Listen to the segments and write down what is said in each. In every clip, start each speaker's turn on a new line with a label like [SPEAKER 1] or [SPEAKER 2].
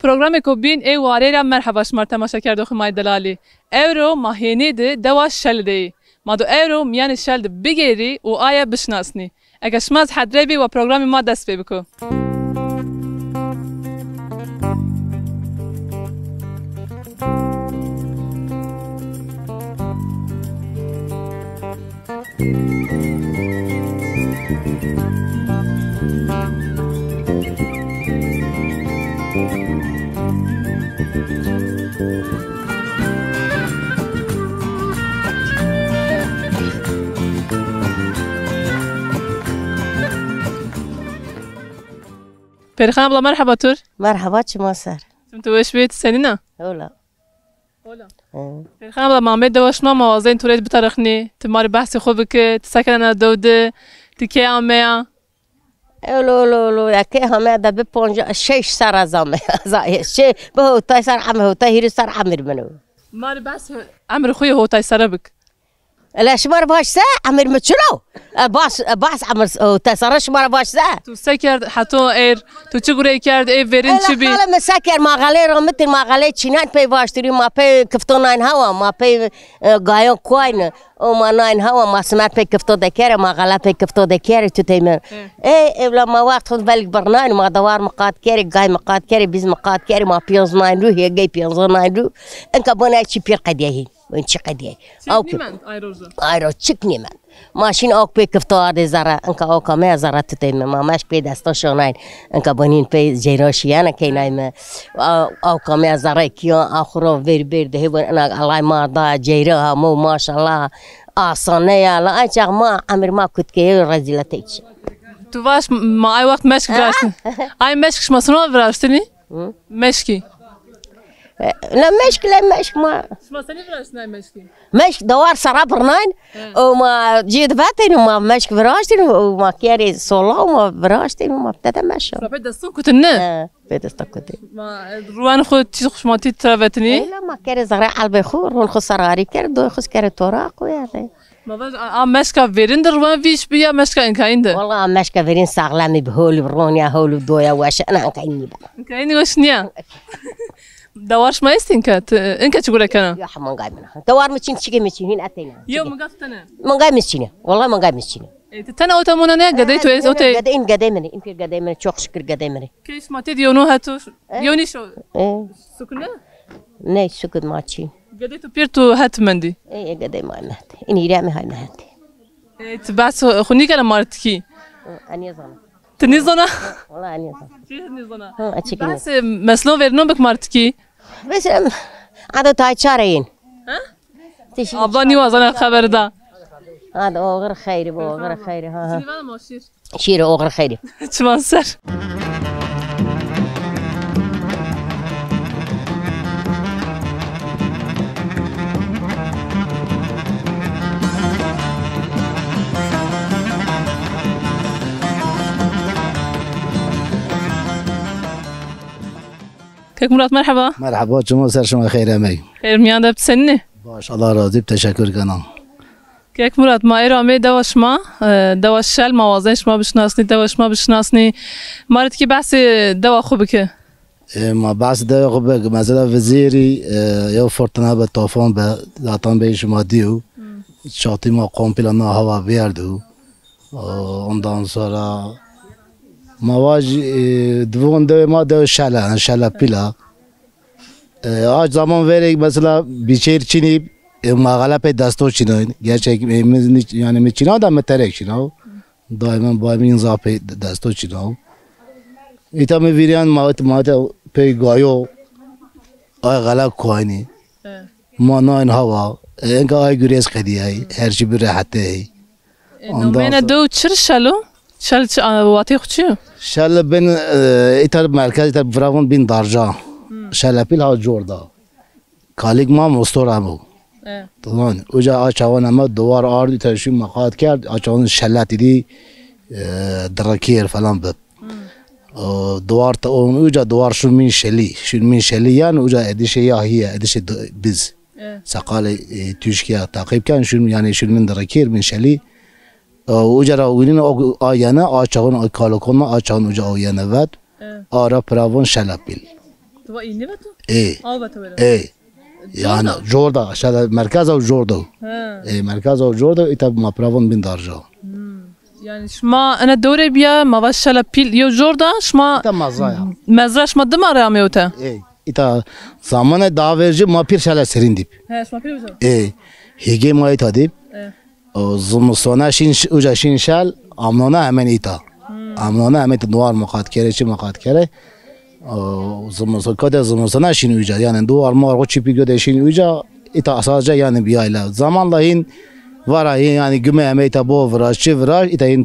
[SPEAKER 1] برنامه کو بین ای واره را مرحبا شمار تماشا کرده خمای دلالی اورو ماهینه ده دوا شل دی ما دو اورو میان شل بگیری و آیا بشناسنی اگه شما از حدره بی و پروگرام ما دست بی بکو پریخان ابلا مرحبا تور
[SPEAKER 2] مرحبا شما سر
[SPEAKER 1] تو وش بیت سنینا
[SPEAKER 2] اولا
[SPEAKER 1] پریخان ابلا محمد دواش ما موازین تورید بترخنی تماری بحث خوب که تسکن دوده تکی آمیا
[SPEAKER 2] اولو یکی همه ده به 6 سر از همه شه به هوتای سر همه هوتای هیرو سر عمر منو
[SPEAKER 1] ماری بحث عمر خوی هوتای سر بک
[SPEAKER 2] لاش مار باش سه عمر مچلو باس عمر هوتای سر شمار باش سه
[SPEAKER 1] تو سکرد حتی ایر تو چه گوری کرد ای ورین چی بی
[SPEAKER 2] حالا مسکر ماغله را متر ماغله چینان پی واشتری ما پی کفتون این هوا ما پی گایون کوین او ما ناین هوا ما سمت پی کفتو دکره ماغله پی کفتو دکره تو تیمن ای ما وقت خود بلک برناین ما دوار مقاد کری گای مقاد کری بیز مقاد کری ما پیانز ناین رو هی گای پیانز ناین رو انکا بونه چی پیر قدیه وين شي قديه
[SPEAKER 1] او
[SPEAKER 2] ايرو تشكني من ماشين اوك بي كفتار زرا انك اوكا ما زرا تتيم ما ماش بي دستاشوناين انك بنين بي جيراشي انا كاينايم اوكا ما زرا كيو اخرو بير ده انا الله ما ضا جيرها مو ما شاء الله اصنيه لا اجر ما عمر ما كنت كي رزلتيش
[SPEAKER 1] تو واش ما اي وقت مشك براشتني اي مشكش مصنوع براشتني مشكي
[SPEAKER 2] لا مشك ما
[SPEAKER 1] سمعتني براشتني مشكي
[SPEAKER 2] مشك دوار سرا برناين وما جيد باتين وما مشك براشتين وما كيري صولا وما براشتين وما ابتدى مشى
[SPEAKER 1] ربي دستون كنت النا
[SPEAKER 2] بدست كنت
[SPEAKER 1] ما روان خود تيخش ما تترفتني
[SPEAKER 2] لا ما كيري زرع على بخور رون خسراري كير دو خس كيري توراق ويا
[SPEAKER 1] ما بس مشكا فيرين دروان فيش بيا مشكا إن كاينده
[SPEAKER 2] والله مشكا فيرين ساغلامي بهول برونيا هول دويا واش انا كايني بقى
[SPEAKER 1] كايني وشنيا دوارش ما يستنكت انك تقول لك انا
[SPEAKER 2] يا حمان قايم منها دوار متشين تشكي متشين اتينا
[SPEAKER 1] يوم قفتنا
[SPEAKER 2] من قايم متشين والله من قايم متشين
[SPEAKER 1] تنا اوتمونا نه قديتو ايس اوتي
[SPEAKER 2] قديمني انت قديمني تشوخ شكر قديمني
[SPEAKER 1] كيس ما تدي يونو هاتو يوني شو سكنا
[SPEAKER 2] نه سكت ماتشي
[SPEAKER 1] قديتو بيرتو هات مندي
[SPEAKER 2] اي قديم ما مهت اني رامي هاي مهت
[SPEAKER 1] تبعث خنيك انا مارتكي
[SPEAKER 2] اني زنا
[SPEAKER 1] تنيزنا
[SPEAKER 2] والله اني زنا
[SPEAKER 1] تنيزنا بس مسلو فيرنو بك مارتكي
[SPEAKER 2] بس هذا تاي شارين
[SPEAKER 1] ها اباني وازنا خبر ده
[SPEAKER 2] هذا اوغر خيري اوغر خيري ها
[SPEAKER 1] شير
[SPEAKER 2] شير اوغر خيري
[SPEAKER 1] تمنسر كيف مرات مرحبا
[SPEAKER 3] مرحبا شما سر شما خير امي
[SPEAKER 1] خير ميان ده بتسني
[SPEAKER 3] باش الله راضي بتشكر كنا
[SPEAKER 1] كيف مرات ما ايرامي دواش ما دواش شل موازنش ما بشناسني دواش ما بشناسني مرات كي بحث دوا خوبك
[SPEAKER 3] ما بحث دوا خوبك مثلا وزيري يو فورتنا بالطوفان بلاتان بيش ما ديو شاطي ما قوم بلنا هوا بيردو ondan sonra مواج دوون دو ما دو شلا پیلا آج زمان وری مثلا بیشتر چینی مغلب دستو چیناین gerçek yani mi çina da meterek çina daima بایم زاپ دستو چینا ایتا می ویریان مات پی گایو آی غلط کوینی ما ناین هوا اینکه آی گریز خدیایی هر چی بر راحته
[SPEAKER 1] نومین دو چرشلو شل واتی خوشی
[SPEAKER 3] شل بین ایتر مرکز ایتر براون بین درجا شل پیل ها جوردا کالیگ ما مستورمو طبعا اوجا آچوان ما دوار آردی ترشیم مقاد کرد آچوان شلتی دی درکیر فلان بب دوار تا اون اوجا دوار شون من شلی یعنی اوجا ادیش یا هی ادیش biz سقال تشکیه تعقیب کن شون یعنی شون من درکیر من شلی اوجا را وینن آیانه آچوان کالکون ما آچوان اوجا آیانه ود آرا پراون شلپیل
[SPEAKER 1] تو اینی و تو
[SPEAKER 3] ای
[SPEAKER 1] آب تو بله
[SPEAKER 3] ای yani Jorda şöyle merkez av Jorda merkez av Jorda ita ma pravon bin darja
[SPEAKER 1] yani şma ana dore biya ma vaşala pil yo jorda şma
[SPEAKER 3] ita mazaya
[SPEAKER 1] mezra şma dım arame ota
[SPEAKER 3] ey ita zamane daverci ma pir şöyle serindip
[SPEAKER 1] he şma pil bizo
[SPEAKER 3] ey hege ma ita dip o zumsona şin uca şin şal amnona hemen ita amnona hemen duvar mukat kere çi mukat kere زمستان کده زمستان نشین اوجا یعنی دو آرما رو چیپی گده شین اوجا ایتا اساسا یعنی بیایلا زمان لاین وارا yani güme emeğte bu viraj çi viraj ita in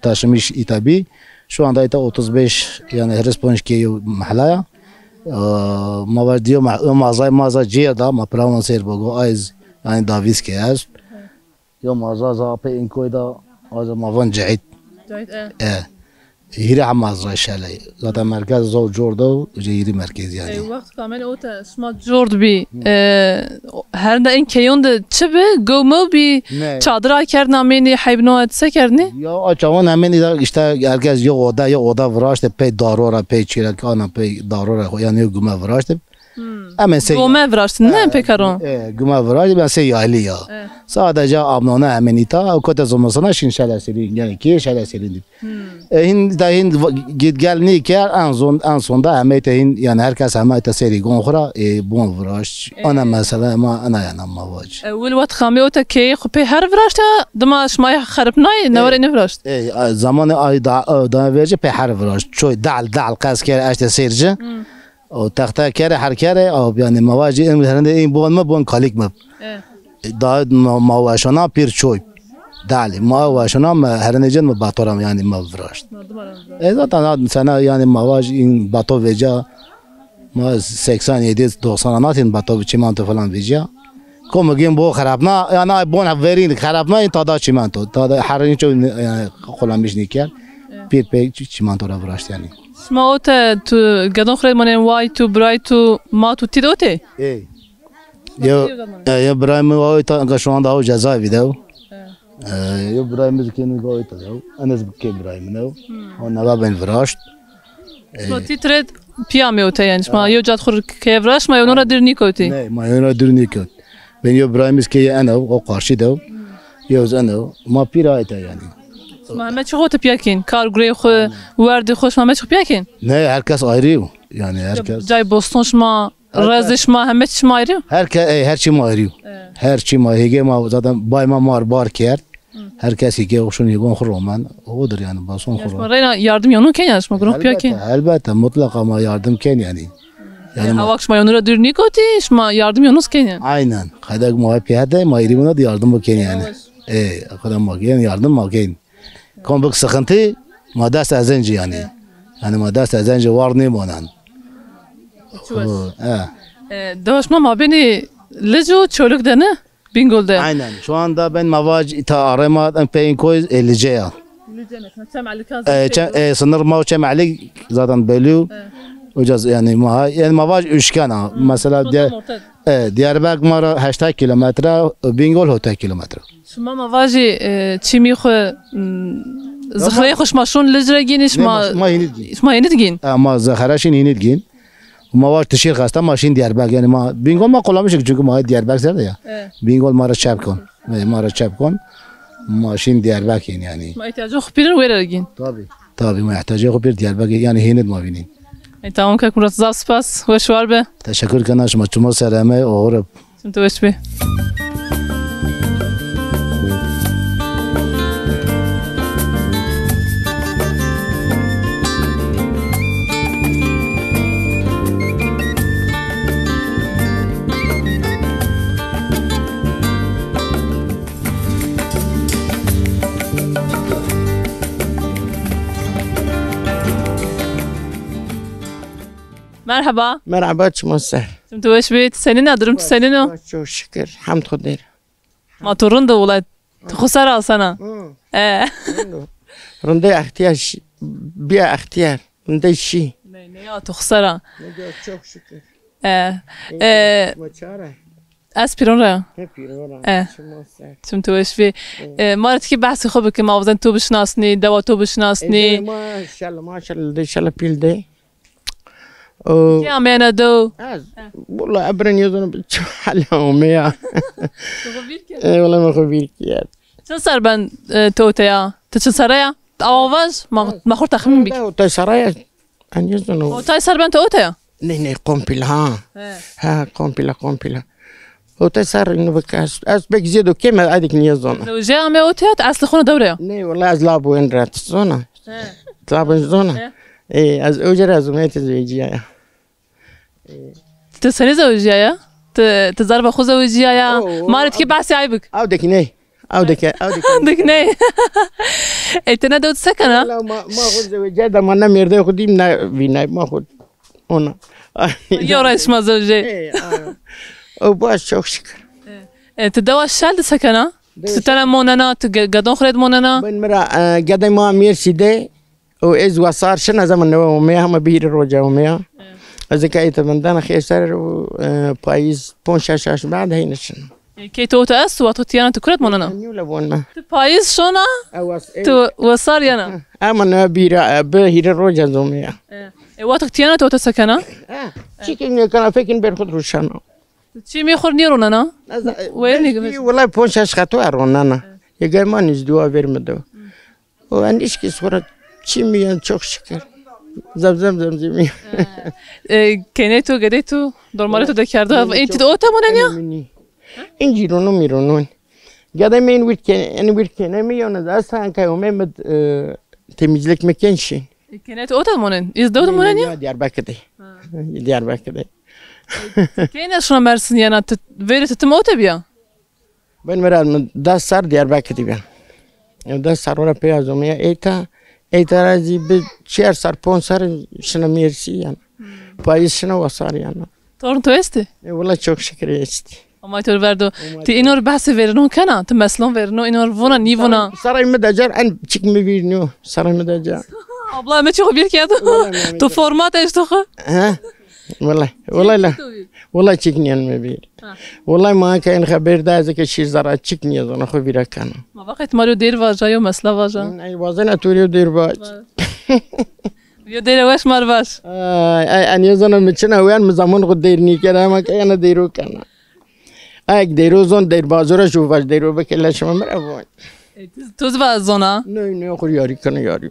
[SPEAKER 3] taşımış ita bi şu anda ita 35 yani responş ki mahallaya ma var diyor mağaza ciğerda ma pravon ser bogo aiz yani davis ki az yo mağaza pe in koyda az ma van cahit هيري عم شالي زاد مركز زو جوردو جيري مركز يعني
[SPEAKER 1] وقت كمان اوتا اسمه جورد بي هر ده این کیون ده چه به گومو بی چادر کردن امینی حیبنات سکردنی
[SPEAKER 3] یا اچوان همین işte herkes ya oda vuraştı pe darora pe çirakana pe darora yani güme vuraştı
[SPEAKER 1] گومه vuraştın ne pekaron
[SPEAKER 3] güme vuraştı ben se yaylı ya sadece abnona eminita o kadar zamanına şin şalaseli yani ki şalaseli hin git gel ni ki en sonda emetehin yani herkes emete seri gonxra bon vuraş ana mesela ama ana yani mavac
[SPEAKER 1] والوقت خامي اوتا كي خبي هر vuraşta dama şmay xarpnay ne var ne vuraşt
[SPEAKER 3] zamanı ay da verici pe her vuraş çoy dal qas kere işte serci او تخته کره هر کره او یعنی مواجه این هرنده این بون ما بون کالیک مب داد مواشنا پیر چوی دالی مواشنا هرنده جن باتورم yani ما فراشت zaten sana yani mavaj in bato veja ma 87 90 natin bato çimento falan veja como gen bu xarabna yani bon verin xarabna in tada çimento tada harin ço yani kolamış niker pir pe çimento ra vrasht yani
[SPEAKER 1] ما اوتا تو گدون خرید منن وای تو برای تو ما تو تی دوته
[SPEAKER 3] ای یا برای من وای تا şu anda o cezaevi de ya برای من ki ne وای ta ana zbke برای من ona da ben vrasht
[SPEAKER 1] ما تی ترد پیام اوتا yani ما یو جات خور که vrash ما اونورا درنی کوتی
[SPEAKER 3] ne ma ona درنی kot ben ya برای من ki ana o karşı da ya ana ma pira ita yani
[SPEAKER 1] Mehmet çok otup yakin. Kar gurey xo verdi xoş Mehmet çok yakin.
[SPEAKER 3] Ne herkes ayrı yani herkes.
[SPEAKER 1] Cay Boston şma, Razış şma, Mehmet şma ayrı.
[SPEAKER 3] Her şey ayrı. Her şey hege ma zaten bayma mar bar kert. Herkes hege oşun yegon xroman. Odur yani bason xro.
[SPEAKER 1] Yardım yardım yonu ken yaşma grup yakin.
[SPEAKER 3] Elbette mutlaka ma yardım ken yani.
[SPEAKER 1] Yani havak şma yonura dürni koti şma yardım yonus ken yani.
[SPEAKER 3] Aynen. Kadak ma piyade ma irimuna da yardım bu ken yani. Kadam ma ken yardım ma ken. Kon bak sıkıntı madast azenci yani. Yani madast azenci var ne monan.
[SPEAKER 1] Doğuşma ma beni lejo çoluk da ne? Bingol'da.
[SPEAKER 3] Aynen. Şu anda ben mavac ita arama peyin koy eleceğe. Sınır ma çemali zaten belli. Ucuz yani mavac üçgen ha. Mesela Diyarbakır mara 80 kilometre, Bingöl 80 kilometre.
[SPEAKER 1] شما مواجه چیمی خو زخره خوش ماشون لجره گینش ما هینید گین
[SPEAKER 3] ما زخرهشین هینید گین مواج تشیر خسته ماشین Diyarbakır yani ma Bingöl ma kullanmışık çünkü ma Diyarbakır zerde ya Bingöl mara çap kon ماشین Diyarbakır yani
[SPEAKER 1] ما ihtiyacı خبير وير گین
[SPEAKER 3] tabii ma ihtiyacı خبير Diyarbakır yani hینید ما بینین
[SPEAKER 1] tamam که مرات زاب سپاس و شوار به
[SPEAKER 3] تشکر کنم شما چما سلامه اورب
[SPEAKER 1] تو وش به مرحبا
[SPEAKER 4] مرحبا شما سر
[SPEAKER 1] تو وش بيت سنين درم سنينو
[SPEAKER 4] çok şükür hamd خدير
[SPEAKER 1] ما ترند ولا تخسر سنه
[SPEAKER 4] رنده اختیار بیا اختیار رنده شی
[SPEAKER 1] نه یا تخسر
[SPEAKER 4] çok şükür
[SPEAKER 1] اسپیرون را
[SPEAKER 4] شما سر
[SPEAKER 1] چون تو وش بی مارت کی بحث خوبه که موازن تو بشناسنی دوا تو بشناسنی
[SPEAKER 4] ماشاءالله ماشاءالله ان شاء الله پیل ده و
[SPEAKER 1] کی آمینه دو
[SPEAKER 4] والله ابرن یزون بچه حالا میا والله ما خبیر کیاد
[SPEAKER 1] چه سر بند توتیا چه سریا آواز ما خور تخمین بی
[SPEAKER 4] و تای سرای ان یزون
[SPEAKER 1] و تای سر بند توتیا
[SPEAKER 4] نه قمپیل ها قمپیل و تای سر اینو بکاس از بک زیادو کم ادیک نیازونه
[SPEAKER 1] زوجی آمه اوتیا اصل خونه دوره
[SPEAKER 4] نه والله از لابو این رات زونه لابو زونه از اوجر از میت زوجیه
[SPEAKER 1] تسنی زوجیه تزرب خو زوجیه مارت کی بحثی عیبک
[SPEAKER 4] او دک نه او دک
[SPEAKER 1] دک نه ایتنا دو سکنه
[SPEAKER 4] لا ما خود زوجیه ده ما نمیرده خودیم نه وینای ما خود اونا
[SPEAKER 1] یا رئیس ما زوجی
[SPEAKER 4] او باش çok şükür
[SPEAKER 1] تدوا الشال سكنه ستنا موننا تقدون خريد موننا
[SPEAKER 4] من مرا قد ما امير سيده و از وصار شنا زمن نو ميا هم بير روجا ميا از كايت بندنا خيسر و پايز 5 بعد هينشن
[SPEAKER 1] كي تو تاس وتوتيانا تكرت موننا
[SPEAKER 4] نيولا بون ما
[SPEAKER 1] بايز شونا تو وصار يانا
[SPEAKER 4] اما بير بير روجا زوميا
[SPEAKER 1] واتكتيانا تو تسكنه
[SPEAKER 4] چيكن كان فيكن بير خود روشنا
[SPEAKER 1] چی میخور نیروننا وين نيجي
[SPEAKER 4] والله 5 خطو اروننا يا ما نزدوا vermedi o andiş ki sonra çimiyen çok şükür زمزم
[SPEAKER 1] كينيتو قديتو دورماليتو دكاردو انت دو تمونيا
[SPEAKER 4] انجيرونو ميرونون قد مين ويركن ميون اصلا كيومد temizlik mekan şey
[SPEAKER 1] كينيتو اوتمونين از دو تمونيا
[SPEAKER 4] Diyarbakır'da
[SPEAKER 1] كاين شنو مارسن يانا فيرت تموت بيا
[SPEAKER 4] ben meral da sar Diyarbakır'da ben da sar ora peyazom ya eta razi bir çer sar ponsar şuna mersi yani payız şuna vasar yani
[SPEAKER 1] تورنتو استي
[SPEAKER 4] والله çok şükür esti
[SPEAKER 1] اما تور فردو تي انور بحث فيرنو كانا تمسلون فيرنو انور فونا نيفونا
[SPEAKER 4] saray medacar en çıkma bir saray medacar
[SPEAKER 1] abla ما تشوف بيرك يا تو فورمات ايش تخو
[SPEAKER 4] ها والله لا والله çıkniyan mı bir والله ما كان خبر ده زك شيء زرع çıkniyan انا خو بيرا كان
[SPEAKER 1] ما وقت ماريو دير واجا يوم مسلا واجا
[SPEAKER 4] اي وزن اتوريو دير باج
[SPEAKER 1] يو دير واش مار باش
[SPEAKER 4] ان يزن مچنا وين مزمن خو دير ني كده ما كان ديرو كان اك ديرو زون دير بازورا شو باش ديرو بكلا شما مرا
[SPEAKER 1] توز بازونا
[SPEAKER 4] نه خو ياري كان ياري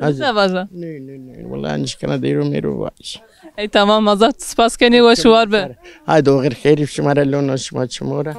[SPEAKER 1] از واجا
[SPEAKER 4] نه والله انش كان ديرو ميرو باش
[SPEAKER 1] اي تمام مزات سپاس کنی و شوار به
[SPEAKER 4] هاي دو غير خير في شمال اللون شمورة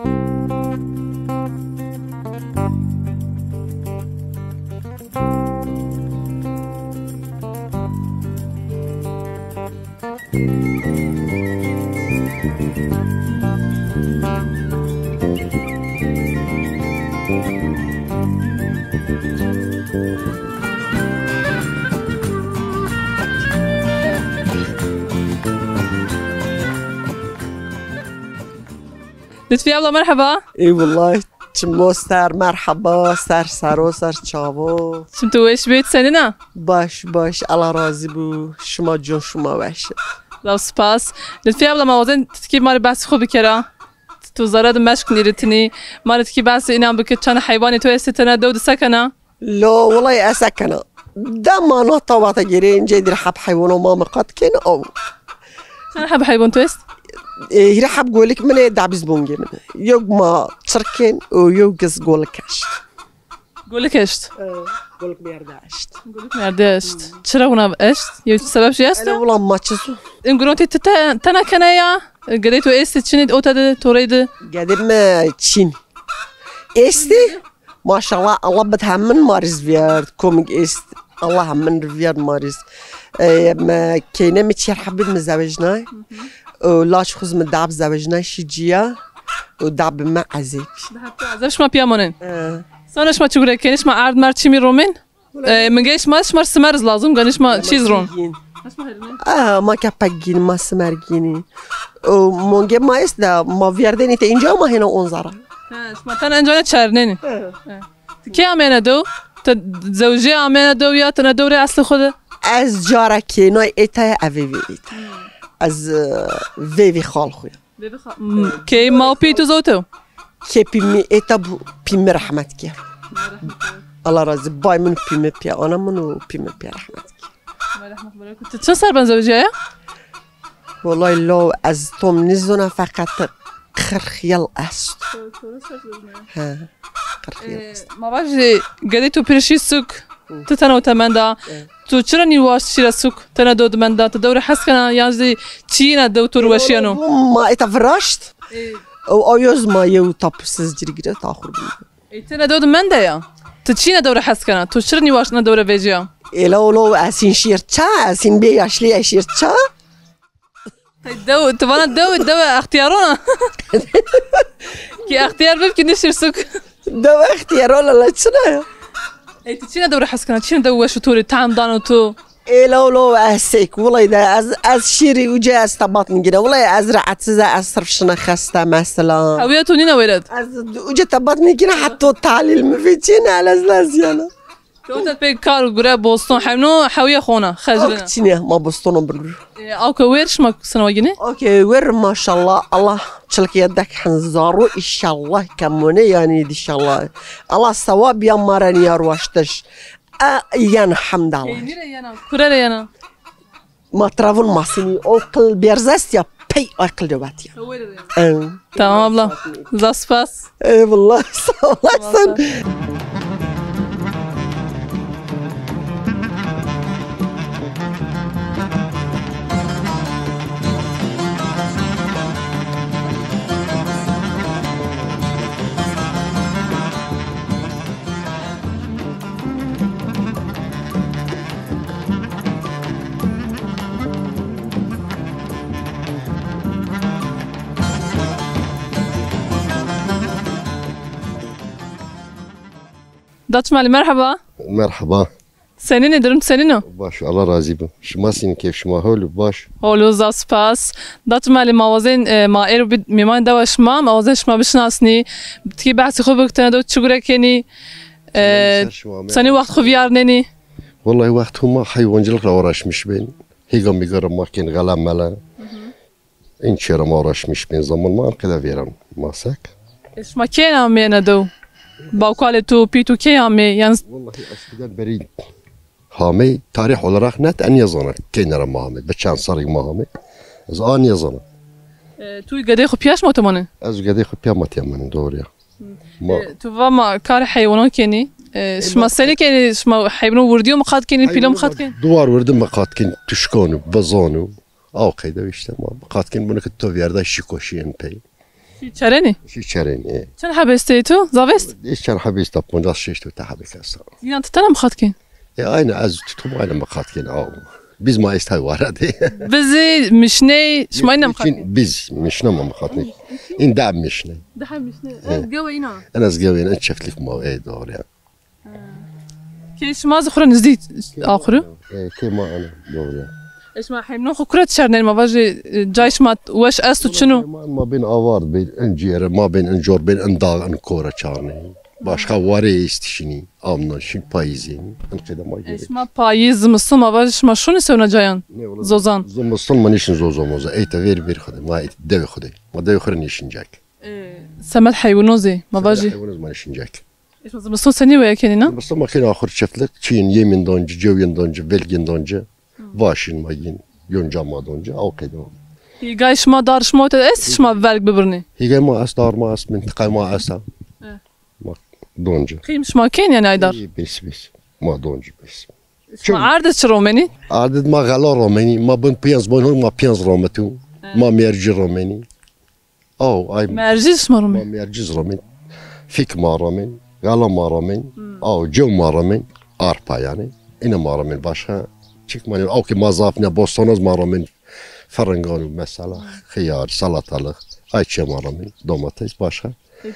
[SPEAKER 1] لطفي الله مرحبا
[SPEAKER 5] اي والله شمو سر مرحبا سر سرو سر چاوو
[SPEAKER 1] شمتو ايش بيت سننا
[SPEAKER 5] باش الله راضي بو شما جون شما باشه
[SPEAKER 1] لو سپاس لطفي الله موازن تكيب ماري بحث خوب بكرا تو زراد مشك نيرتني ماري تكيب بحث انام بكت كان حيواني تو استنا دود سكنه
[SPEAKER 5] لا والله اسكنه ده ما نطوات جرين جدير حب حيوان وما مقد كان او
[SPEAKER 1] كان حب حيوان تو است
[SPEAKER 5] هي حب قولك من دعبز بونجي من يوم ما تركن ويوجز قولك اشت
[SPEAKER 1] قولك اشت
[SPEAKER 5] قولك بيرداشت
[SPEAKER 1] قولك مرداشت چرا اونا اشت یه سبب چی است
[SPEAKER 5] انا والله ما تشوف
[SPEAKER 1] انگرون تنا کنایا گریتو است چنید اوتاد تورید
[SPEAKER 5] قادم تشين استي ما شاء الله الله بتهمن مارز فيار كوميك است الله همن فيار مارز ما كينا متشير حبيب مزوجنا ولاش خوز من دعب زوجنا شجيا ودعب مع عزيب
[SPEAKER 1] زش ما بيامونن سانش ما تقول كينش ما عرض مرتشي مي رومين من جيش ما شمر سمرز لازم قالش ما تشيز روم
[SPEAKER 5] ما كابجين ما سمرجيني ومونجي ما يسدا ما فيردني تينجا ما هنا انظرا
[SPEAKER 1] ما تن انجا تشارنين كي امانه دو زوجي امانه دو يا تندوري اصل خود
[SPEAKER 5] از جارا كيناي ايتا افيفي از ویوی خال خوی
[SPEAKER 1] کی ما پیتو زوتو
[SPEAKER 5] کی پیمی ایتا پیمی رحمت کی الله راضی بای من پیمی پیا آنا منو پیمی پیا رحمت کی
[SPEAKER 1] چه سر بن زوجیه
[SPEAKER 5] والله لو از توم نزونه فقط خرخیل است ها خرخیل است
[SPEAKER 1] ما باجي قدي تو برشي سوق تتنا وتمندا تو چرا نیواش شیر سوق تنا دود مندا تدور حس کنه یعنی چینا دکتر وشیانو
[SPEAKER 5] ما اتفرشت او آیوز ما یو تاپسز جرگیره تاخر بود
[SPEAKER 1] تنا دود مندا یا تو چینا دور حس کنه تو چرا نیواش ندور ویجیا
[SPEAKER 5] لو اسین شیر چا اسین بیاشلی شیر چا
[SPEAKER 1] دو تبانا دو اختيارونا كي اختيار بيبكي نشر سوق
[SPEAKER 5] دو اختيار ولا شنو
[SPEAKER 1] اي تشينا دور حسكنا تشينا دو شو توري تعم دانو تو
[SPEAKER 5] لو اسيك والله اذا از شيري وجا استباطن كده والله ازرعت زا اصرف شنا خسته مثلا
[SPEAKER 1] هويتو نينا ولد
[SPEAKER 5] از وجا تباطني كده حطوا التعليل مفيتين على زلازيانا
[SPEAKER 1] تو بيك كارو غرا بوستون حمنو حويه خونا خجلنا
[SPEAKER 5] اوكي ما بوستون برجر
[SPEAKER 1] اوكي ويرش ما سنواجني
[SPEAKER 5] اوكي وير ما شاء الله الله تشلك يدك حنزارو ان شاء الله كموني يعني ان شاء الله الله ثواب يا مرن يا رواشتش يعني حمد الله
[SPEAKER 1] كورا يانا
[SPEAKER 5] ما ترافل ماسيني اوكل بيرزاست يا بي اوكل دواتي
[SPEAKER 1] تمام الله زاسباس
[SPEAKER 5] اي والله الله
[SPEAKER 1] داتش مالي مرحبا
[SPEAKER 6] مرحبا
[SPEAKER 1] سنيني درمت سنينو
[SPEAKER 6] باش الله راضي بك شما سين كيف شما هول باش
[SPEAKER 1] هولو زاسباس داتش مالي موازين ما ايرو ميمان دوا شما موازين شما بشناسني بتكي بحثي خوبك تنادو تشغورك كيني سني وقت خوفيار نيني
[SPEAKER 6] والله وقت هما حيوان جلق وراش مش بين هيقا ميقرم ما كين غلام ملا این چرا ما راش مش بين زمان ما كده فيران ماسك
[SPEAKER 1] ايش ما كين عمي ندو باوكالي تو بيتو كي عمي يعني
[SPEAKER 6] والله eskiden beri hami tarih olarak net en yazana kenara Muhammed beçan sarık Muhammed az an yazana
[SPEAKER 1] تو قدي خو بياش ما تمانه
[SPEAKER 6] az قدي خو بيامات يمن doğru ya
[SPEAKER 1] تو فما كار حيوانات كيني شما سني كيني شما حيوانات ورديو مقاد كيني بيلو مقاد كين
[SPEAKER 6] duvar vurdum maqat kin tuşkonu bazanu او قيده işte ma maqat kin bunu kıttı bir yerde şikoşiyen pey
[SPEAKER 1] چرني
[SPEAKER 6] شي çereni
[SPEAKER 1] چن حبستي تو زافست
[SPEAKER 6] ايش كان حبيس طب نص شيشتو تحبك اصلا
[SPEAKER 1] يعني انت تنام مقاد كين
[SPEAKER 6] aynı az tutum aynı maqat kin او biz ma istay varadi
[SPEAKER 1] بزي مشني شما ينام مقاد
[SPEAKER 6] biz مشنا ما مقاتني ان دعم مشنا
[SPEAKER 1] دحم مشني قوينا
[SPEAKER 6] انا زقوين انت شفت لك ما اي دور يعني
[SPEAKER 1] كي شما زخرا نزديت اخر
[SPEAKER 6] كيما انا دور يعني
[SPEAKER 1] ايش ما حيمنو خو كرة شرنين ما باجي جايش مات واش استو شنو
[SPEAKER 6] ما بين اوار بين انجير ما بين انجور بين انداغ ان كوره çarnı başka varı istişini amna şin payizin انقدام ما
[SPEAKER 1] ايش ما بايز مصما باجي ما شو نسونا جايان زوزان
[SPEAKER 6] زمستون manişin zozomoza eyte ver خدي ما devi خدي ما devi خرن يشنجاك
[SPEAKER 1] سمت حيوانوزي ما باجي
[SPEAKER 6] ما يشنجاك
[SPEAKER 1] ايش ما زمستون سني ويا كينينا
[SPEAKER 6] بس ما كان اخر شفتلك çin yemin doncu jovyen doncu belgin doncu Vaşin magin yonca madonca او كده
[SPEAKER 1] هي شما دار شما اس شما بالك ببرني
[SPEAKER 6] هي ما اس دار ما اس منطقه ما اس ما دونجا
[SPEAKER 1] قيم شما كاين يعني ايدار
[SPEAKER 6] بس ما دونجا بس
[SPEAKER 1] ما عردت روماني
[SPEAKER 6] عدد ما غلا روماني ما بن بيانز بون هو ما بيانز رومتو ما ميرجي روماني او اي
[SPEAKER 1] مرجيش ما روماني
[SPEAKER 6] ما ميرجيز روماني فيك ما روماني غلا ما روماني او جو ما روماني اربا يعني انا ما روماني باشا çıkmanı o ki mazafne bostanız maramin faranganı mesela xiyar salatalık ayçe maramin domates başka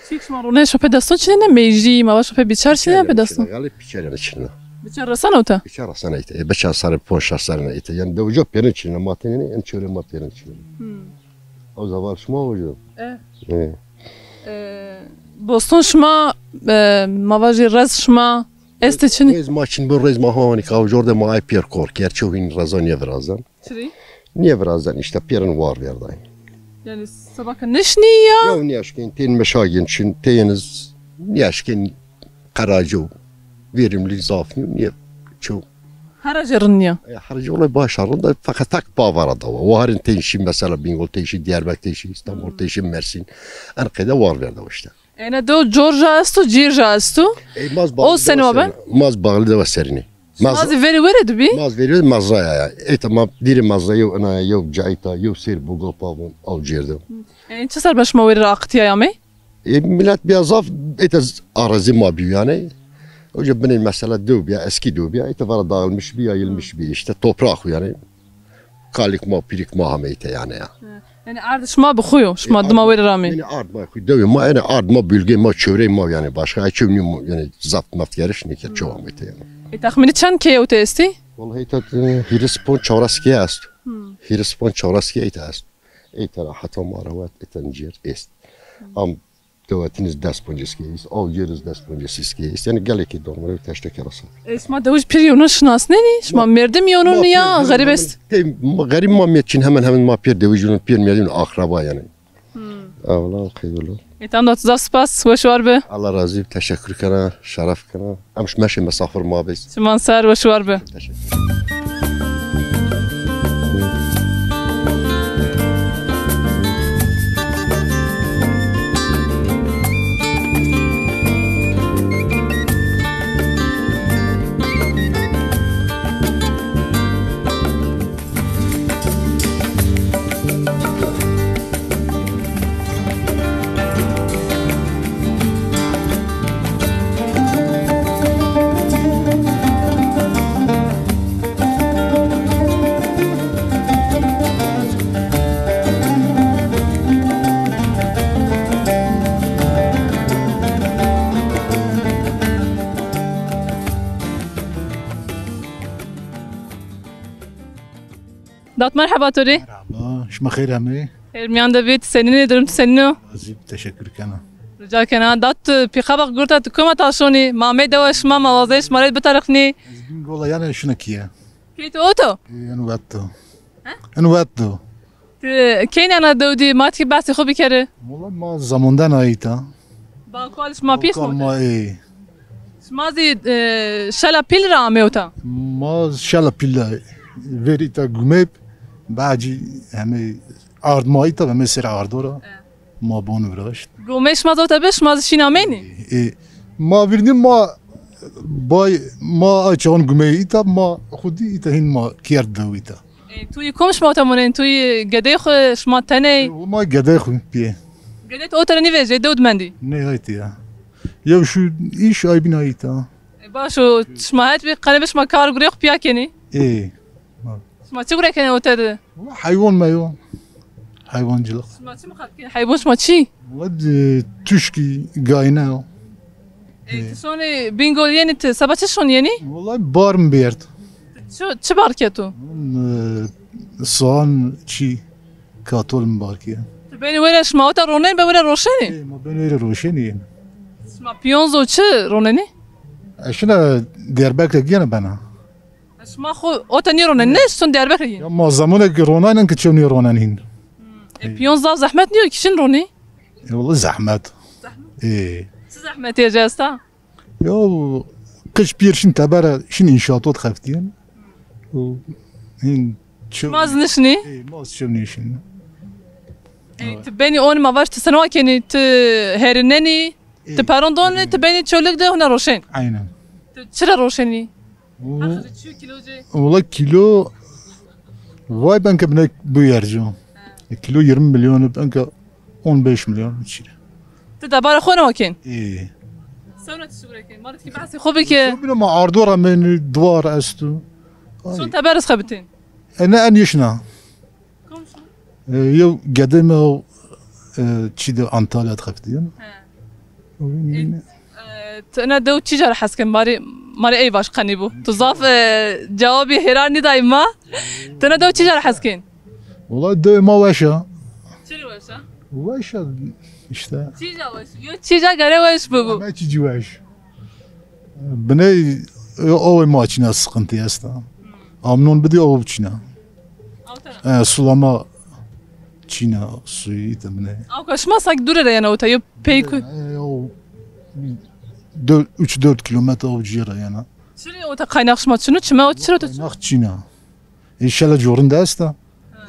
[SPEAKER 1] تيك مارونه شو بدستون شنو ميجي ما باش بيتشار شنو بدستون
[SPEAKER 6] galip biçer içine
[SPEAKER 1] بيتشار رسانوتا
[SPEAKER 6] biçer sana ite beçer sarı poşa sarına ite yani devjo perin içine mateni en çöre materin içine o zaman şma hoca
[SPEAKER 1] بوستون شما ما باجي رز شما استشني
[SPEAKER 6] Rez maçın bu rez mahani kavjorda maay pier kor kerçohin razan yevrazan
[SPEAKER 1] شري
[SPEAKER 6] Nevrazan işte pirin var verday
[SPEAKER 1] يعني صباح نشنية
[SPEAKER 6] Ya niyaşkin ten meşagin çin teyiniz niyaşkin karacu verimli zafni niye çok
[SPEAKER 1] هر جرنیا
[SPEAKER 6] حرج والله باش رنده فقط تك باور دوا وهرن تنشي مثلا بینگل تنشي دیاربکر تنشي استانبول تنشي مرسین ان قدا وار verdi işte.
[SPEAKER 1] Yani do Georgia astu, Girja astu. O sene o ben?
[SPEAKER 6] Maz bağlı da serini.
[SPEAKER 1] Maz veri veredu bi?
[SPEAKER 6] Maz veriyor mazraya ya. Tamam diri mazra yok ana yok cayta yok ser bugul pavun al cerdim.
[SPEAKER 1] Yani çesar baş ma veri aktiya ya mi?
[SPEAKER 6] Millet bir azaf arazi ma büyü yani. Hoca benim mesela dövbiya eski dövbiya var dağılmış bir yayılmış bir işte toprak yani. Kalik ma pirik ma hameyte yani ya.
[SPEAKER 1] Yani ard şma bixuyo, şma dma veri rami.
[SPEAKER 6] Yani ard ma dövüyor ma yani ard ma bölge ma çevre ma yani başka çövnü yani zapt naft yarış ne ki çoğu hameyte yani.
[SPEAKER 1] Tahmini çan keye ute esti?
[SPEAKER 6] Vallahi ta hirispon çavraski est. Hirispon çavraski est. Eta hatta maravat etancir est. Am دواتینز دست پنجسکی است، آوجرز دست پنجسکی است. یعنی گله کی دارم تشت کراسم.
[SPEAKER 1] اسم دوش پیریونو شناس نی؟ شما مردم یونو نیا غریب است.
[SPEAKER 6] غریب ما میچین همین ما پیر دویجون پیر میادین آخرابا یعنی. اولا خیلی.
[SPEAKER 1] ایتام داد زاف سپاس وشوار به.
[SPEAKER 6] الله راضی تشکر کنم شرف کنم. امش ماشي مسافر ما بیس.
[SPEAKER 1] شما سر وشوار به. دات مرحبا توري.
[SPEAKER 3] مرحبا، شما خير همي؟
[SPEAKER 1] خير ميان دافيد سنيني درمت سنينو.
[SPEAKER 3] عزيز تشكر كنا.
[SPEAKER 1] رجع كنا دات بخبر قلت تكوما تاشوني ما ميدوش ما موازيش مريت بتارخني.
[SPEAKER 3] والله يعني شنو كيا؟
[SPEAKER 1] كيتو اوتو؟
[SPEAKER 3] انا واتو. انا واتو.
[SPEAKER 1] كين انا دودي ما تجي بحث خوبي كره؟
[SPEAKER 3] والله ما زماندان ايتا.
[SPEAKER 1] باقالش ما بيس
[SPEAKER 3] ما ايه.
[SPEAKER 1] شمازي شلا بيل راميوتا.
[SPEAKER 3] ما شلا بيل فيريتا غميب بعدي همي ارد مايتا همي سر اردورا ما بون وراشت
[SPEAKER 1] رومش ما زوتا بش ما شيناميني
[SPEAKER 3] اي ما فيرني ما باي ما اچون غميتا ما خودي ايتا هين ما كيرد دويتا
[SPEAKER 1] توي كومش ما تمونين توي قديخ شما تاني
[SPEAKER 3] ما قديخ بيه
[SPEAKER 1] قديت اوترني فيجي دود مندي
[SPEAKER 3] نهايتي يا شو ايش اي بنايتا
[SPEAKER 1] باشو شماهات بي قلبش ما كار غريخ بياكني
[SPEAKER 3] ايه
[SPEAKER 1] ما تقول لك انا وتد
[SPEAKER 3] حيوان ما يوم حيوان جلق
[SPEAKER 1] ما تشي مخاطكين حيوان ما تشي
[SPEAKER 3] ود تشكي قايناو
[SPEAKER 1] شلوني بينقول يعني سبت شلون يعني
[SPEAKER 3] والله بارم بيرد
[SPEAKER 1] شو باركيتو
[SPEAKER 3] صان شي كاتول مباركيه
[SPEAKER 1] بين ويرش ما وتا رونين بين روشني
[SPEAKER 3] ما بين وير روشني
[SPEAKER 1] ما بيونزو تشي رونيني
[SPEAKER 3] اشنا ديرباك لقينا بنا
[SPEAKER 1] ما خو اوتني رونين نيش سون ديرباك
[SPEAKER 3] ما زمانك رونان انك تشوني رونانين
[SPEAKER 1] بيونزا زحمت نيو كيشن روني
[SPEAKER 3] والله زحمت ايه
[SPEAKER 1] زحمت يا جاستا
[SPEAKER 3] يو قش بيرشن تبارا شن انشاطات خفتين و هين
[SPEAKER 1] ما زنشني
[SPEAKER 3] ايه ما شونيشن
[SPEAKER 1] تبيني اون ما باش تسنوا كاني هيرنني تباروندون تبيني تشولك ده هنا روشن
[SPEAKER 3] عينا
[SPEAKER 1] تشرا روشني
[SPEAKER 3] والله كيلو واي بنك بنك بيرجو كيلو 20 مليون بنك 15 مليون تشيل
[SPEAKER 1] تدبر خونا وكين
[SPEAKER 3] ايه
[SPEAKER 1] سونا تشغلك مرت كي بحثي خوبك
[SPEAKER 3] بنا ما عردورة من الدوار استو
[SPEAKER 1] شو تبارس خبتين
[SPEAKER 3] انا انيشنا يو قدمه تشيد انطاليا تخفتين
[SPEAKER 1] انا دو تجار حسكن ماري اي باش قنيبو تضاف جوابي هيراني دايما تنا دو تجار حسكن
[SPEAKER 3] والله دو ما واشا
[SPEAKER 1] شنو واشا
[SPEAKER 3] واشا اشتا
[SPEAKER 1] تيجا واش يو تيجا غير واش بوبو
[SPEAKER 3] ما تيجي واش بني اول ما تشنا سقنتي استا امنون بدي او تشنا سلاما تشنا سويت بني
[SPEAKER 1] او كاش ما ساك دوره يعني او تايب بيكو
[SPEAKER 3] 3-4 kilometre av cira yana.
[SPEAKER 1] شنو او تقايناخش ما شنو تشما وتشرو
[SPEAKER 7] ناخذنا ان شاء الله جورن داستا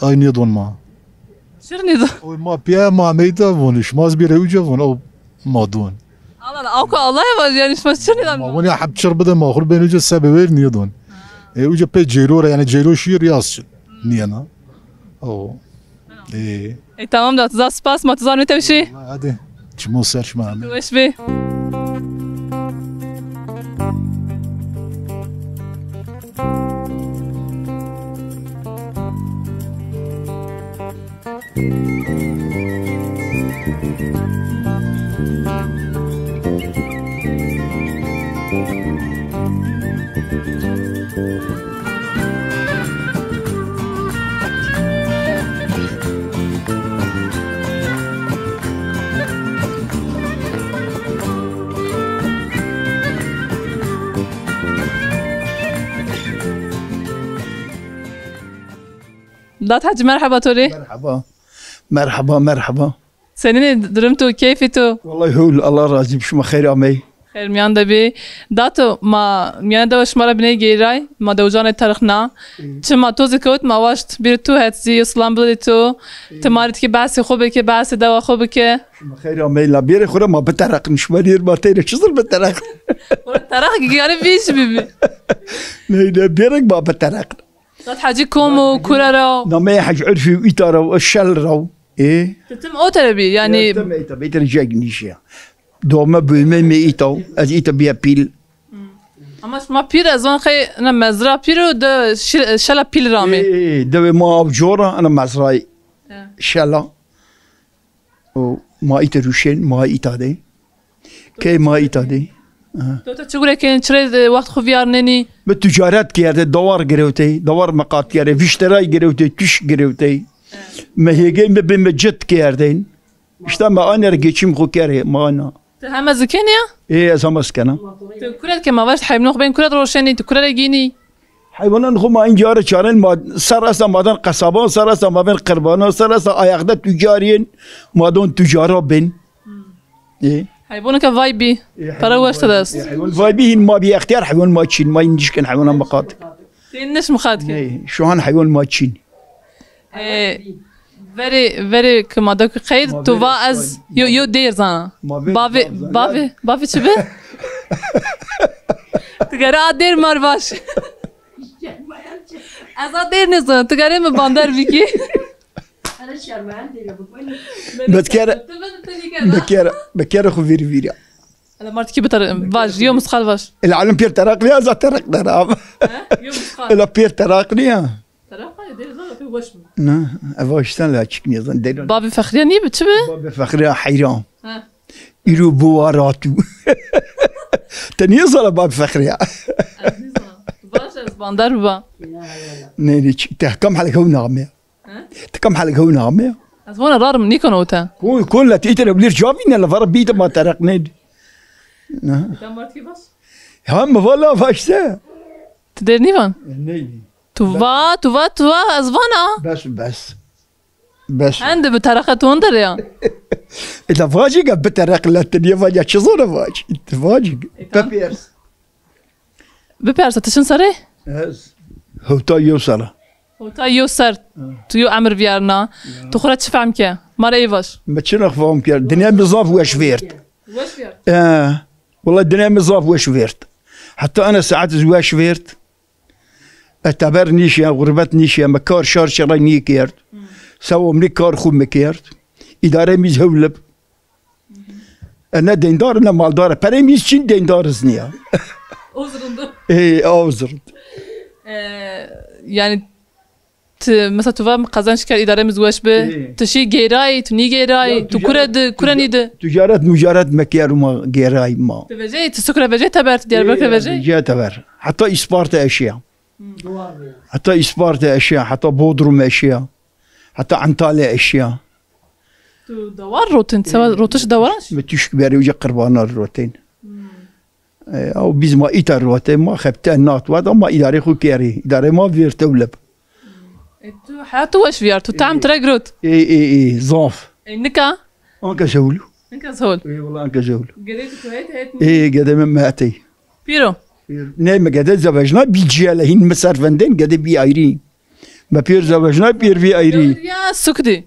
[SPEAKER 7] اي نيدون ما
[SPEAKER 1] شرني ذا
[SPEAKER 7] ما بيا ما ميتا ونش ما زبير وجه او ما دون
[SPEAKER 1] الله اوكو الله يعني شما شرني ذا
[SPEAKER 7] ما وني حب تشرب ده ما خرب بين وجه سبب نيدون وجه بي جيرو يعني جيرو شير ياس نينا او ايه
[SPEAKER 1] تمام ده تزا سباس ما تزار متمشي
[SPEAKER 7] عادي شمو سيرش معنا
[SPEAKER 1] وش بي دات حج مرحبا توري
[SPEAKER 8] مرحبا مرحبا مرحبا
[SPEAKER 1] سنين درمتو كيفتو
[SPEAKER 8] والله هول الله راضي بشما خير عمي
[SPEAKER 1] خير ميان دبي داتو ما ميان دوش مرة بني جيراي ما دوجان تاريخنا تما توزي كوت ما واشت بيرتو هاتزي اسلام بلدتو تمارت كي باسي خوبك كي باسي دوا خوبك
[SPEAKER 8] شما خير عمي لا بيري خورا ما بترق نشما دير مرتين شزر بترق
[SPEAKER 1] تاريخ يعني بيش بيبي
[SPEAKER 8] لا بيرك ما بترق
[SPEAKER 1] دات حاجي كومو كورارو
[SPEAKER 8] نما حاج عرفي وإيتارا والشلرو إيه
[SPEAKER 1] تتم اوتربي يعني
[SPEAKER 8] تم بيتر جاك نيشيا دوما بيمي مي إيتو از إيتا بيا بيل
[SPEAKER 1] اما ما بير ازون خي انا مزرا بيرو ده شلا بيل رامي
[SPEAKER 8] إيه دوي ما أبجورا أنا مزراي شلا وما إيتا روشين ما إيتا دي كي ما إيتا دي
[SPEAKER 1] تو تشغل كان تشري وقت خوفيار نني
[SPEAKER 8] بالتجارات كيرده دوار جروتي دوار مقاط كيرده فيشتراي جروتي تش جروتي ما هي جيم بمجد كيردين اشتا ما انا رجيتشم خو كيري ما انا
[SPEAKER 1] هم زكينيا
[SPEAKER 8] ايه زمس كنا
[SPEAKER 1] كرة كما باش حيب نخ بين كرة روشني كرة جيني
[SPEAKER 8] حيوانان خو ما انجار چارن ما سراسا مادن قصابان سراسا ما بين قربانان سراسا اياقدا تجارين مادون تجارا بين ايه
[SPEAKER 1] حيوانك فايبي فروش تدس
[SPEAKER 8] حيوان فايبي ما بي اختيار حيوان ما تشين ما ينجش كان حيوان مقاط
[SPEAKER 1] تنش مخاتك
[SPEAKER 8] ايه شو هان حيوان ما تشين
[SPEAKER 1] very كما دك خير تو از يو دير زانا بافي شبه تقرا دير مار باش از دير نزن تقرا من باندر بيكي
[SPEAKER 2] انا شرمنده
[SPEAKER 8] بكير خو فيريا
[SPEAKER 1] انا مرت كي بتر باش يوم مسخال باش
[SPEAKER 8] العالم بير تراقني ازا ترقنا نعم
[SPEAKER 1] يوم مسخال
[SPEAKER 8] لا بير تراقني
[SPEAKER 1] تراقني دير زانا في وش
[SPEAKER 8] نه افاشتن لا تشكني زن دير
[SPEAKER 1] بابي فخرياني بتشبه
[SPEAKER 8] بابي فخريا حيران يرو بواراتو تنيزل بابي فخريا
[SPEAKER 1] باش باندر با
[SPEAKER 8] نيني تحكم على كون نغمه تكم حلقة هو نعمة.
[SPEAKER 1] أزمنا رار من نيكون وتا.
[SPEAKER 8] كل لا تيجي تقول جابين لا فرب بيت ما ترقني. نه.
[SPEAKER 1] كم بس؟
[SPEAKER 8] هم والله فاشته.
[SPEAKER 1] تدرني فان؟
[SPEAKER 8] نيني.
[SPEAKER 1] توا أزمنا.
[SPEAKER 8] بس.
[SPEAKER 1] عند بترقة توندر يا.
[SPEAKER 8] إذا فاجي قبل بترق لا تدي فاجي شزورة فاجي. أنت فاجي. ببيرس
[SPEAKER 1] تشن سري؟
[SPEAKER 8] هو تايو سرا.
[SPEAKER 1] تا يوسر تو عمر فيارنا تخرج تفهم كه مره ايواش
[SPEAKER 8] ما تشنخ فهم كه الدنيا مزاف واش فيرت والله الدنيا مزاف واش فيرت حتى انا ساعات واش فيرت اعتبر نيشيا غربت نيشيا مكار شار شراي نيكيرت سوا مني كار خو مكيرت اداره ميز هولب انا ديندار انا مالدار بريميز شين ديندار زنيا
[SPEAKER 1] اوزرند
[SPEAKER 8] ايه اوزرند
[SPEAKER 1] يعني مثلا تو قزان شكل إدارة مزواج به تشي جيراي تني جيراي تو كرة نيد
[SPEAKER 8] تجارات مكيار وما جيراي ما
[SPEAKER 1] تبجي تسكر بجي تبرت ديار بك بجي
[SPEAKER 8] جا تبر حتى إسبارتا أشياء حتى إسبارتا أشياء حتى بودروم أشياء حتى عنتالة أشياء
[SPEAKER 1] تو دوار روتين سوا روتش دوارش
[SPEAKER 8] متوش كبير وجا قربانا الروتين أو بيزما إيتا الروتين ما خبتان نات وهذا ما إدارة خو كيري إدارة ما فير تولب
[SPEAKER 1] تو حياته واش فيارتو تعم تراجروت
[SPEAKER 8] اي ظاف
[SPEAKER 1] انكا
[SPEAKER 8] انك زولو
[SPEAKER 1] انكا زول
[SPEAKER 8] اي والله انك زولو
[SPEAKER 1] قريت تو هيت
[SPEAKER 8] اي قدام ماتي
[SPEAKER 1] بيرو
[SPEAKER 8] نه مگه زواجنا بیجیاله هین مسرفندن گده بی ایری ما پیر زواجنا پیر بی ایری
[SPEAKER 1] یا سکدی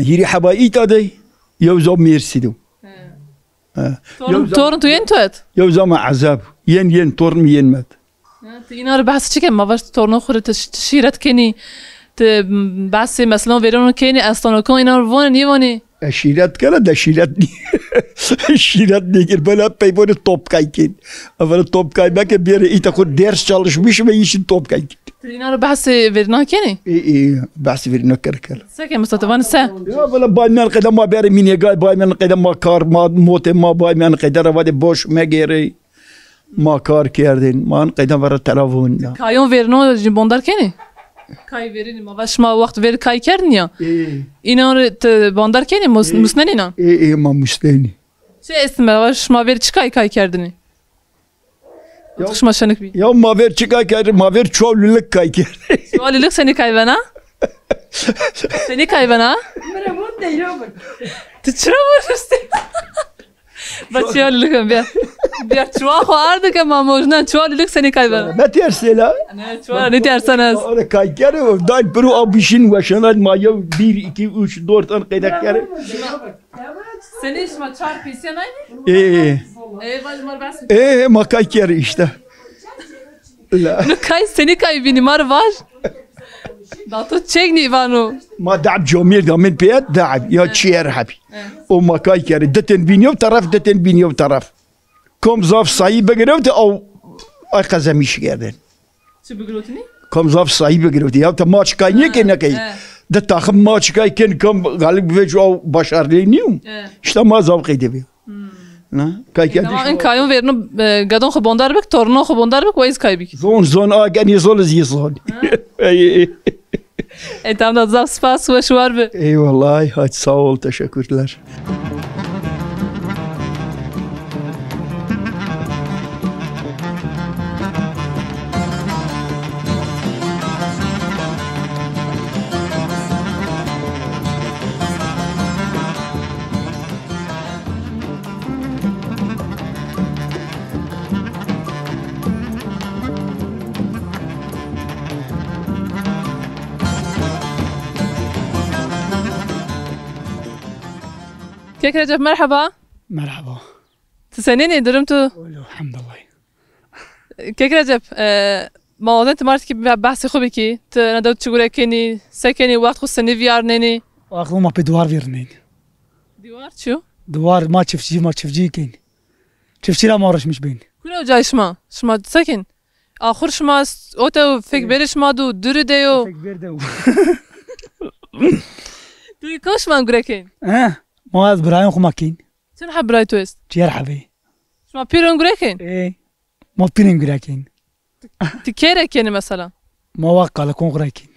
[SPEAKER 8] هیری حبایی تادی یو زام میرسیدو
[SPEAKER 1] تورن تو ين توت
[SPEAKER 8] یو زام عذاب ين تورن ين مات
[SPEAKER 1] اینا رو بحث چی که ما وقت تورن خود تشیرت کنی ت بحث مثلا ویرون کنی اصلا کن اینا رو وان نیوانی
[SPEAKER 8] شیرت کنه ده شیرت نی شیرت نگیر بلا پیبون توپ کای کن اول توپ کای بکه بیاره ایتا خود درس çalışmış ve işin top kay kن
[SPEAKER 1] اینا رو بحث ویرنا کنی
[SPEAKER 8] iyi بحث verino کرکل
[SPEAKER 1] سکه مستوان سه
[SPEAKER 8] ya böyle bayman قدم ما بره مینه گای bayman قدم ما کار ما موت ما bayman قدر واد boş مگیری ما کار کردین ما قدم ور تلفن
[SPEAKER 1] کایون ویرنو جنباندار کنی کای ویرینی ما وش ما وقت ویر کای کردن یا اینا رو باندار کنی مسنن اینا
[SPEAKER 8] iyi ما مسلمانی
[SPEAKER 1] چه اسم وش ما ویر چی کای کردنی Atış maşanık bir.
[SPEAKER 8] Ya maver çıkay kaydı, maver çoğululuk kay kaydı.
[SPEAKER 1] Çoğululuk seni kayvana? Seni kayvana? Tıçıra vurursun. Bak çoğululuk bir. Bir çoğu vardı ki mamojna çoğululuk seni kayvana.
[SPEAKER 8] Ne tersi la?
[SPEAKER 1] Ne derseniz?
[SPEAKER 8] Orada kay kaydı, dayı bir abişin başına maya 1, 2, 3, 4 an kaydak kaydı.
[SPEAKER 1] Seni işma çarpıysan aynı?
[SPEAKER 8] Ma kay kaydı işte.
[SPEAKER 1] No kay seni kay bini mar var. Da to çekni vanu.
[SPEAKER 8] Ma da'ab jomir da min piyat da'ab ya çiğer habi. O ma kay kaydı. Deten biniyor taraf, deten biniyor taraf. Kom zaf sahibi girevdi o ay kazamış geldin.
[SPEAKER 1] Çi bigirotini?
[SPEAKER 8] Kom zaf sahibi girevdi. Ya ta maç kay niye ki ne kay? ده تاخم ماچ کای کن کم غالب وجو باشارلی نیوم işte ما زاو قیده بی نه کای کن
[SPEAKER 1] این کایون ورنو گدون خباندار بک تورنو خباندار بک وایز کای بی
[SPEAKER 8] زون آگنی زول زیزون
[SPEAKER 1] tamam da zaf spas ve şu var be
[SPEAKER 8] eyvallah hadi sağ ol teşekkürler
[SPEAKER 1] كيف رجب مرحبا
[SPEAKER 8] مرحبا
[SPEAKER 1] تسنيني درمتو
[SPEAKER 8] الحمد لله
[SPEAKER 1] كيف رجب موضوع تمارت كي بحث خوبي كي تندو تشغل كني سكني وقت خو سني فيار نيني
[SPEAKER 9] واخذ ما بدوار فيرنين
[SPEAKER 1] ديوار شو
[SPEAKER 9] دوار ما تشفجي كين تشفجي لا ما رش مش بين
[SPEAKER 1] كله جاي شما سكن آخر شما اوتو فيك برش ما دو دور ديو
[SPEAKER 9] فيك بيردو
[SPEAKER 1] دوي كوش ما نقولكين
[SPEAKER 9] ما از برایم خو ماکین
[SPEAKER 1] چون حب برای تو است
[SPEAKER 9] چیر حبی
[SPEAKER 1] شما پیرون گرکین
[SPEAKER 9] ما پیرون گرکین
[SPEAKER 1] تکیره کنی مثلا
[SPEAKER 9] ما واقع کالکون گرکین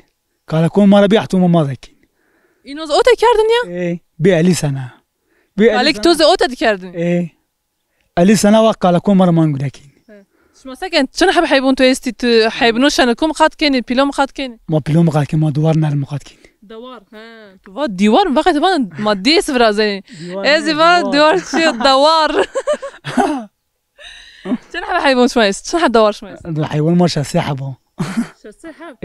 [SPEAKER 9] کالکون ما را بیعتو ما ذکین
[SPEAKER 1] اینو از اوت کردن یا
[SPEAKER 9] بی علی سنه
[SPEAKER 1] علیک تو از اوت کردن
[SPEAKER 9] علی سنه واقع کالکون ما را مان گرکین
[SPEAKER 1] شما سکن چون حب حیبون تو استی تو حیبنوش انکم خط کنی پیلوم خط کنی
[SPEAKER 9] ما پیلوم خط کنی ما دوار نرم خط کنی
[SPEAKER 1] دوار ها دیوار وقت من ما دیس فرازی ازی وان دیوار چی دوار چون حب حیوان شمایست چون حب دوار شمایست
[SPEAKER 9] الحيوان ما شاسحبه
[SPEAKER 1] شاسحب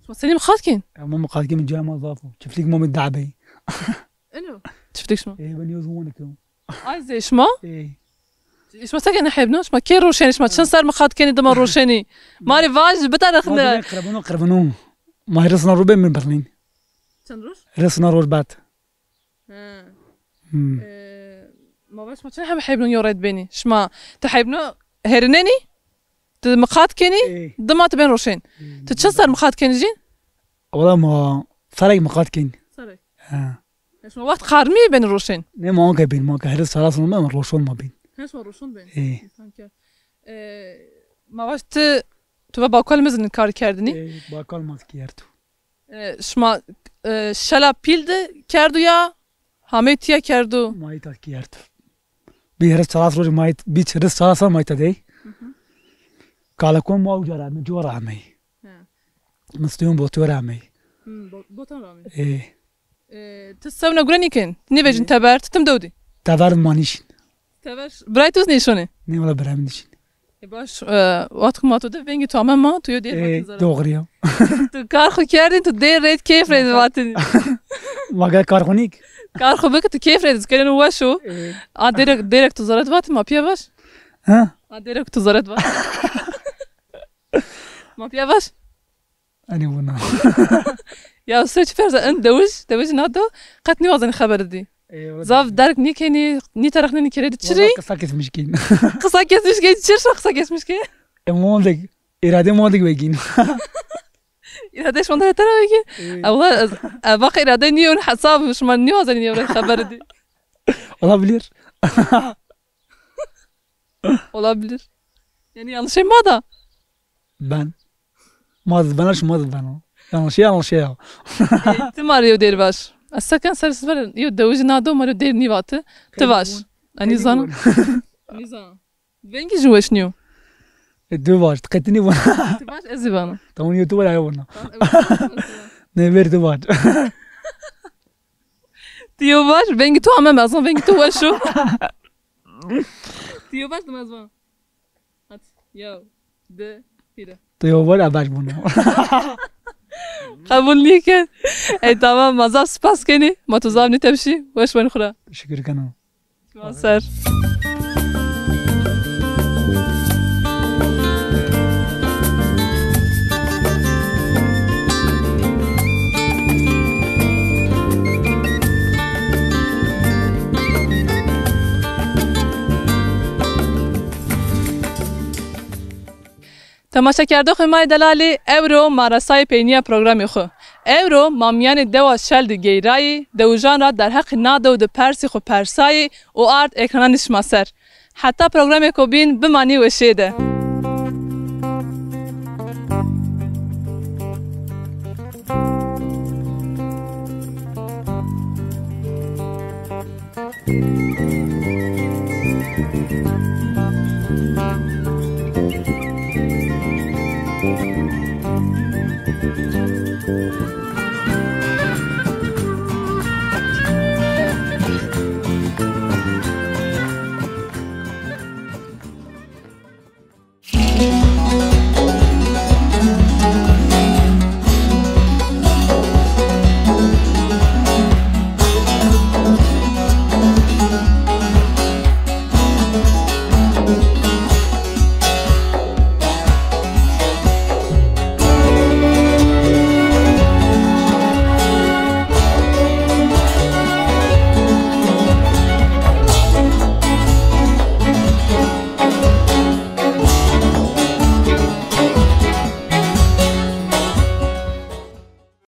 [SPEAKER 1] شما سلیم خاط کن
[SPEAKER 9] ما مقاد من جاي ما ضافه شفت لك مامي الدعبي
[SPEAKER 1] انو شفتك شما
[SPEAKER 9] بني وزونكم
[SPEAKER 1] عايز شما شما ساكن حيبنوش ما كي روشاني شما شن صار مخاط كاني دم روشاني ماري فاج بتارخنا
[SPEAKER 9] قربنو ما رسنا روبين من برلين
[SPEAKER 1] تنروش
[SPEAKER 9] رسنا روش بات
[SPEAKER 1] ما باش ما تنحب حيبنو يوريد بيني شما تحيبنو هرنيني مخاط كاني دمات بين روشين تتشصر مخاط كاني جين
[SPEAKER 9] والله ما فرق مخاط كاني
[SPEAKER 1] فرق شما وقت قارمي بين الروشين
[SPEAKER 9] نه ما اون بين ما كهرس خلاص ما روشون ما بين
[SPEAKER 1] هاش ما روشون بين ما باش تو باكل مزن كار كردني
[SPEAKER 9] باكل ما كيرتو
[SPEAKER 1] شما شلا پیلد کردو یا همه تیا کردو
[SPEAKER 9] مایتا کرد بیهرس چلاس روز مایت بیچ هرس چلاس مایتا دی کالکون ما وجرا من جورا همه مستيون بوتورا همه
[SPEAKER 1] بوتورا همه تسونا گرانی کن نیویجن تبر تم دودی
[SPEAKER 9] تبر مانیش
[SPEAKER 1] تبر برای توز نیشونه
[SPEAKER 9] نه ولا برای نیشین
[SPEAKER 1] باش وقت ما تو دفنگی تو همه ما توی دیر
[SPEAKER 9] دوغریا
[SPEAKER 1] تو کار خو کردین تو دیر رید کیف رید واتنی
[SPEAKER 9] مگه کارخونیک
[SPEAKER 1] کار خو بکن تو کیف رید کردن وشو direkt تو زارت وات ما پیا باش
[SPEAKER 9] ها
[SPEAKER 1] direkt تو زارت وات ما پیا باش
[SPEAKER 9] أنا بنا
[SPEAKER 1] يا أستاذ فرزة أنت دوج نادو قتني وزن خبر دي زاف دارك نيكني نيترخني نكريد تشري
[SPEAKER 9] قصة كيس مشكين
[SPEAKER 1] قصة كيس مشكين تشرش قصة كيس مشكين
[SPEAKER 9] مودك إرادة مودك بيجين
[SPEAKER 1] إرادة شو ده ترى بيجين والله باقي إرادة نيون حساب مش من نيو وزن نيو خبر دي
[SPEAKER 9] والله بلير
[SPEAKER 1] والله بلير يعني yanlış ما ده
[SPEAKER 9] ben ماذ بنا yanlış شيء
[SPEAKER 1] تماريو دير باش السكن سرس بر يو دوج نادو ماريو دير نيوات تواش اني زان نيزان بينكي جوش نيو
[SPEAKER 9] دوباش تقتني بنا
[SPEAKER 1] تواش ازبانا
[SPEAKER 9] توني يوتيوب على بنا نبير دوباش
[SPEAKER 1] تيو باش بينكي تو امام اصلا بينكي تو وشو تيو باش دمازبان هات يو د كده
[SPEAKER 9] تيو باش باش بنا
[SPEAKER 1] قبول ليك اي تمام مازال سباس كني ما تزامني تمشي واش وين اخرى
[SPEAKER 9] شكرا كنا
[SPEAKER 1] ما صار تماشا کرده خوی مای دلالی اورو مارسای پینیا پروگرامی خو اورو مامیان دوا شلد گیرایی دوجان را در حق نادو د پرسی خو پرسایی و آرد اکران نشماسر حتی پروگرامی کو بین بمانی و شیده